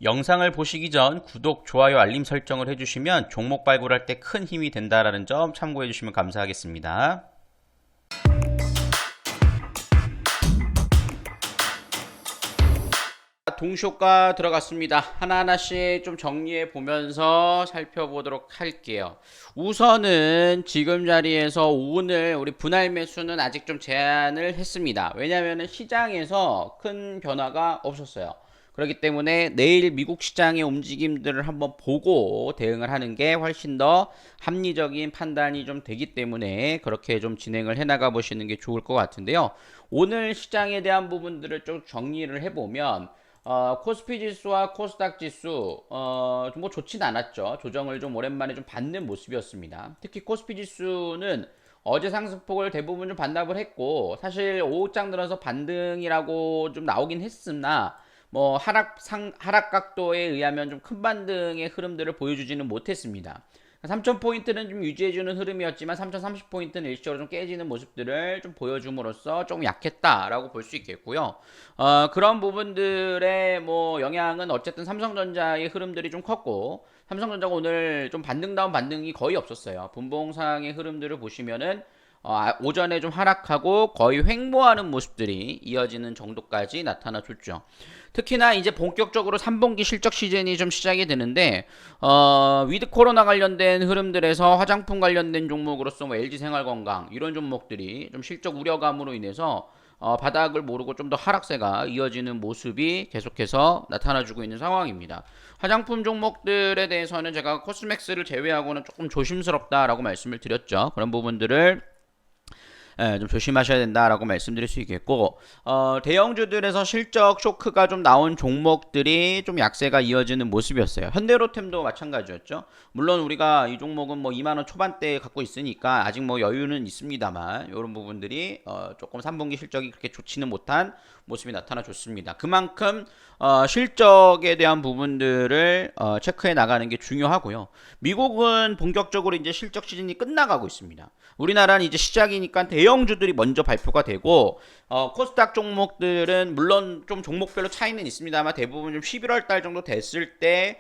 영상을 보시기 전 구독, 좋아요, 알림 설정을 해주시면 종목 발굴할 때 큰 힘이 된다는 점 참고해 주시면 감사하겠습니다. 동시효과 들어갔습니다. 하나하나씩 좀 정리해 보면서 살펴보도록 할게요. 우선은 지금 자리에서 오늘 우리 분할 매수는 아직 좀 제한을 했습니다. 왜냐하면 시장에서 큰 변화가 없었어요. 그렇기 때문에 내일 미국 시장의 움직임들을 한번 보고 대응을 하는 게 훨씬 더 합리적인 판단이 좀 되기 때문에 그렇게 좀 진행을 해나가 보시는 게 좋을 것 같은데요. 오늘 시장에 대한 부분들을 좀 정리를 해보면 코스피 지수와 코스닥 지수 뭐 좋진 않았죠. 조정을 좀 오랜만에 좀 받는 모습이었습니다. 특히 코스피 지수는 어제 상승폭을 대부분 좀 반납을 했고, 사실 오후장 들어서 반등이라고 좀 나오긴 했으나 뭐 하락 각도에 의하면 좀 큰 반등의 흐름들을 보여주지는 못했습니다. 3000포인트는 좀 유지해주는 흐름이었지만 3030포인트는 일시적으로 좀 깨지는 모습들을 좀 보여줌으로써 조금 약했다라고 볼 수 있겠고요. 그런 부분들의 뭐 영향은 어쨌든 삼성전자의 흐름들이 좀 컸고, 삼성전자가 오늘 좀 반등다운 반등이 거의 없었어요. 분봉상의 흐름들을 보시면은 오전에 좀 하락하고 거의 횡보하는 모습들이 이어지는 정도까지 나타나줬죠. 특히나 이제 본격적으로 3분기 실적 시즌이 좀 시작이 되는데 위드 코로나 관련된 흐름들에서 화장품 관련된 종목으로서 뭐 LG생활건강 이런 종목들이 좀 실적 우려감으로 인해서 바닥을 모르고 좀 더 하락세가 이어지는 모습이 계속해서 나타나주고 있는 상황입니다. 화장품 종목들에 대해서는 제가 코스맥스를 제외하고는 조금 조심스럽다라고 말씀을 드렸죠. 그런 부분들을 좀 조심하셔야 된다라고 말씀드릴 수 있겠고, 대형주들에서 실적 쇼크가 좀 나온 종목들이 좀 약세가 이어지는 모습이었어요. 현대로템도 마찬가지였죠. 물론 우리가 이 종목은 뭐 2만원 초반대에 갖고 있으니까 아직 뭐 여유는 있습니다만, 이런 부분들이 조금 3분기 실적이 그렇게 좋지는 못한 모습이 나타나줬습니다. 그만큼 실적에 대한 부분들을 체크해 나가는 게 중요하고요. 미국은 본격적으로 이제 실적 시즌이 끝나가고 있습니다. 우리나라는 이제 시작이니까 대형주들이 먼저 발표가 되고, 코스닥 종목들은 물론 좀 종목별로 차이는 있습니다만 대부분 좀 11월 달 정도 됐을 때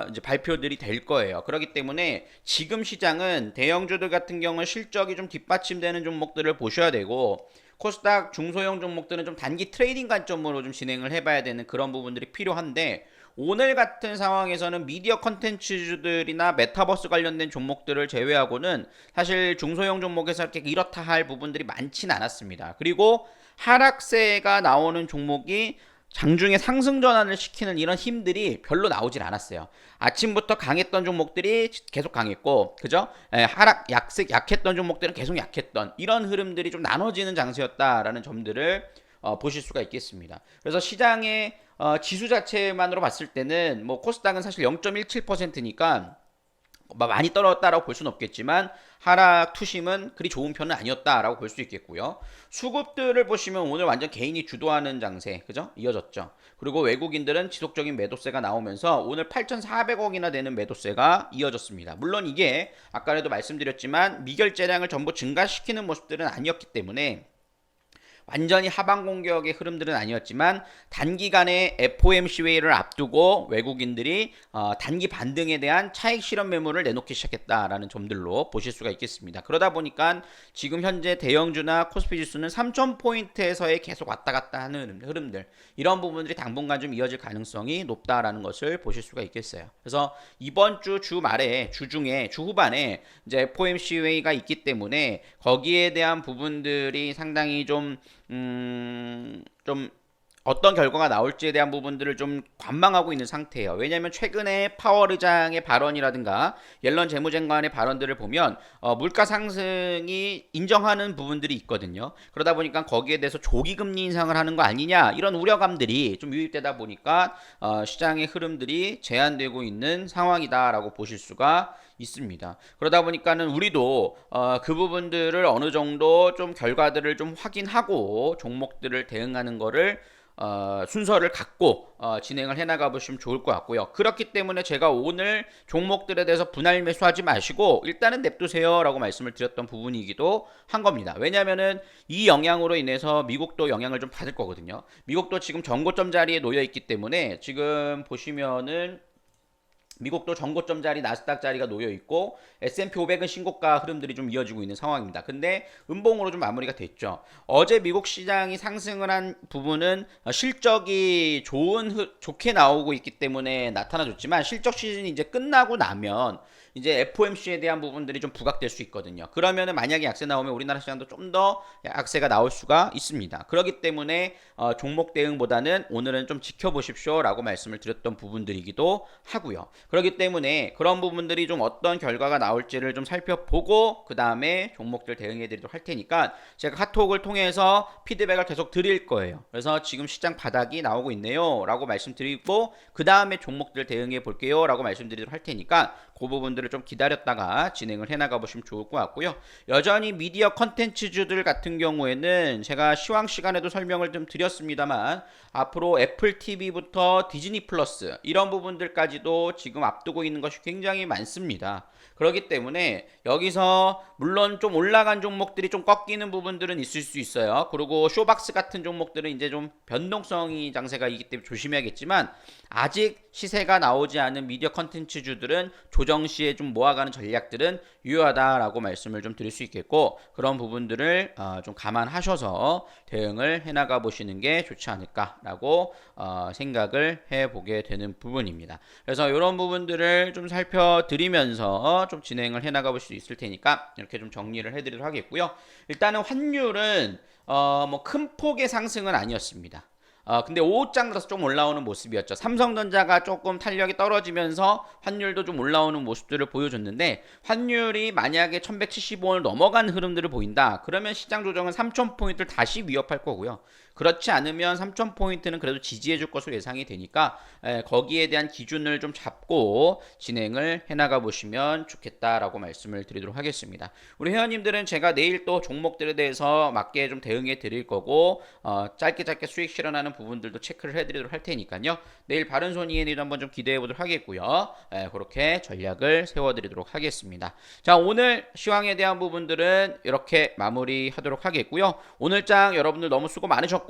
이제 발표들이 될 거예요. 그렇기 때문에 지금 시장은 대형주들 같은 경우는 실적이 좀 뒷받침되는 종목들을 보셔야 되고, 코스닥 중소형 종목들은 좀 단기 트레이딩 관점으로 좀 진행을 해봐야 되는 그런 부분들이 필요한데, 오늘 같은 상황에서는 미디어 컨텐츠주들이나 메타버스 관련된 종목들을 제외하고는 사실 중소형 종목에서 이렇게 이렇다 할 부분들이 많지는 않았습니다. 그리고 하락세가 나오는 종목이 장중에 상승 전환을 시키는 이런 힘들이 별로 나오질 않았어요. 아침부터 강했던 종목들이 계속 강했고, 그죠? 약했던 종목들은 계속 약했던 이런 흐름들이 좀 나눠지는 장세였다라는 점들을 보실 수가 있겠습니다. 그래서 시장의 지수 자체만으로 봤을 때는 뭐 코스닥은 사실 0.17%니까 많이 떨어졌다라고 볼 수는 없겠지만 하락 투심은 그리 좋은 편은 아니었다라고 볼 수 있겠고요. 수급들을 보시면 오늘 완전 개인이 주도하는 장세, 그죠? 이어졌죠. 그리고 외국인들은 지속적인 매도세가 나오면서 오늘 8,400억이나 되는 매도세가 이어졌습니다. 물론 이게 아까도 말씀드렸지만 미결제량을 전부 증가시키는 모습들은 아니었기 때문에 완전히 하방 공격의 흐름들은 아니었지만 단기간에 FOMC 회의를 앞두고 외국인들이 단기 반등에 대한 차익 실현 매물을 내놓기 시작했다라는 점들로 보실 수가 있겠습니다. 그러다 보니까 지금 현재 대형주나 코스피 지수는 3,000포인트에서의 계속 왔다 갔다 하는 흐름들, 이런 부분들이 당분간 좀 이어질 가능성이 높다라는 것을 보실 수가 있겠어요. 그래서 이번 주 말에 주 후반에 이제 FOMC 회의가 있기 때문에 거기에 대한 부분들이 상당히 좀 어떤 결과가 나올지에 대한 부분들을 좀 관망하고 있는 상태예요. 왜냐하면 최근에 파월 의장의 발언이라든가 옐런 재무장관의 발언들을 보면 물가 상승이 인정하는 부분들이 있거든요. 그러다 보니까 거기에 대해서 조기 금리 인상을 하는 거 아니냐, 이런 우려감들이 좀 유입되다 보니까 시장의 흐름들이 제한되고 있는 상황이다라고 보실 수가 있습니다. 그러다 보니까는 우리도 그 부분들을 어느 정도 좀 결과들을 좀 확인하고 종목들을 대응하는 거를 순서를 갖고 진행을 해나가 보시면 좋을 것 같고요. 그렇기 때문에 제가 오늘 종목들에 대해서 분할 매수하지 마시고 일단은 냅두세요 라고 말씀을 드렸던 부분이기도 한 겁니다. 왜냐하면은 이 영향으로 인해서 미국도 영향을 좀 받을 거거든요. 미국도 지금 전고점 자리에 놓여 있기 때문에 지금 보시면은 미국도 전고점 자리 나스닥 자리가 놓여 있고 S&P 500은 신고가 흐름들이 좀 이어지고 있는 상황입니다. 근데 음봉으로 좀 마무리가 됐죠. 어제 미국 시장이 상승을 한 부분은 실적이 좋게 나오고 있기 때문에 나타나줬지만 실적 시즌이 이제 끝나고 나면 이제 FOMC에 대한 부분들이 좀 부각될 수 있거든요. 그러면은 만약에 약세 나오면 우리나라 시장도 좀 더 약세가 나올 수가 있습니다. 그렇기 때문에 종목 대응보다는 오늘은 좀 지켜보십시오라고 말씀을 드렸던 부분들이기도 하고요. 그렇기 때문에 그런 부분들이 좀 어떤 결과가 나올지를 좀 살펴보고 그 다음에 종목들 대응해 드리도록 할 테니까 제가 카톡을 통해서 피드백을 계속 드릴 거예요. 그래서 지금 시장 바닥이 나오고 있네요 라고 말씀드리고 그 다음에 종목들 대응해 볼게요 라고 말씀드리도록 할 테니까 그 부분들을 좀 기다렸다가 진행을 해나가 보시면 좋을 것 같고요. 여전히 미디어 컨텐츠주들 같은 경우에는 제가 시황 시간에도 설명을 좀 드렸습니다만 앞으로 애플 TV부터 디즈니 플러스 이런 부분들까지도 지금 앞두고 있는 것이 굉장히 많습니다. 그렇기 때문에 여기서 물론 좀 올라간 종목들이 좀 꺾이는 부분들은 있을 수 있어요. 그리고 쇼박스 같은 종목들은 이제 좀 변동성이 장세가 있기 때문에 조심해야겠지만 아직 시세가 나오지 않은 미디어 컨텐츠주들은 조정 시에 좀 모아가는 전략들은 유효하다라고 말씀을 좀 드릴 수 있겠고 그런 부분들을 좀 감안하셔서 대응을 해나가 보시는 게 좋지 않을까라고 생각을 해보게 되는 부분입니다. 그래서 이런 부분들을 좀 살펴드리면서 좀 진행을 해나가 볼 수 있을 테니까 이렇게 좀 정리를 해드리도록 하겠고요. 일단은 환율은 뭐 큰 폭의 상승은 아니었습니다. 근데 5장 들어서 좀 올라오는 모습이었죠. 삼성전자가 조금 탄력이 떨어지면서 환율도 좀 올라오는 모습들을 보여줬는데 환율이 만약에 1175원을 넘어간 흐름들을 보인다. 그러면 시장 조정은 3000포인트를 다시 위협할 거고요. 그렇지 않으면 3000포인트는 그래도 지지해 줄 것으로 예상이 되니까 거기에 대한 기준을 좀 잡고 진행을 해나가 보시면 좋겠다라고 말씀을 드리도록 하겠습니다. 우리 회원님들은 제가 내일 또 종목들에 대해서 맞게 좀 대응해 드릴 거고 짧게 수익 실현하는 부분들도 체크를 해드리도록 할 테니까요. 내일 바른손 ENE도 한번 좀 기대해 보도록 하겠고요. 그렇게 전략을 세워드리도록 하겠습니다. 자, 오늘 시황에 대한 부분들은 이렇게 마무리하도록 하겠고요. 오늘 장 여러분들 너무 수고 많으셨고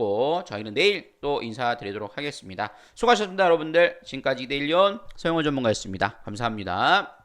저희는 내일 또 인사드리도록 하겠습니다. 수고하셨습니다, 여러분들. 지금까지 이데일리온 서영호 전문가였습니다. 감사합니다.